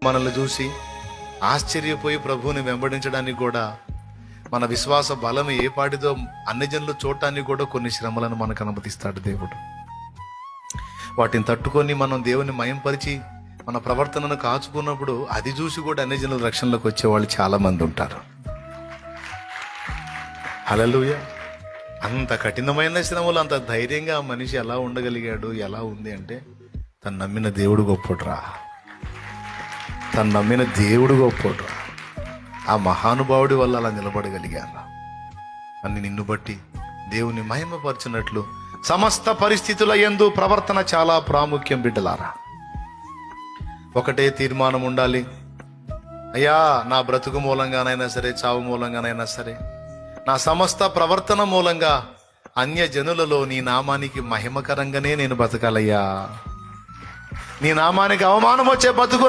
మనల్ని చూసి ఆశ్చర్యపోయి ప్రభువుని వెంబడించడానికి కూడా మన విశ్వాస బలం ఏ పాటిదో అన్ని జనులు చూడటానికి కూడా కొన్ని శ్రమలను మనకు అనుమతిస్తాడు దేవుడు. వాటిని తట్టుకొని మనం దేవుని మయంపరిచి మన ప్రవర్తనను కాచుకున్నప్పుడు అది చూసి కూడా అన్ని జనుల రక్షణలోకి వచ్చేవాళ్ళు చాలా మంది ఉంటారు. హల్లెలూయా. అంత కఠినమైన శ్రమలు అంత ధైర్యంగా ఆ మనిషి ఎలా ఉండగలిగాడు, ఎలా ఉంది అంటే తను నమ్మిన దేవుడు గొప్పడురా. తను నమ్మిన దేవుడు గొప్పడురా. ఆ మహానుభావుడి వల్ల అలా నిలబడగలిగాను అని నిన్ను బట్టి దేవుని మహిమపరిచినట్లు సమస్త పరిస్థితుల యందు ప్రవర్తన చాలా ప్రాముఖ్యం బిడ్డలారా. ఒకటే తీర్మానం ఉండాలి, అయ్యా నా బ్రతుకు మూలంగానైనా సరే, చావు మూలంగానైనా సరే, నా సమస్త ప్రవర్తన మూలంగా అన్య జనులలో నీ నామానికి మహిమకరంగానే నేను బతకాలయ్యా. నీ నామానికి అవమానం వచ్చే బతుకు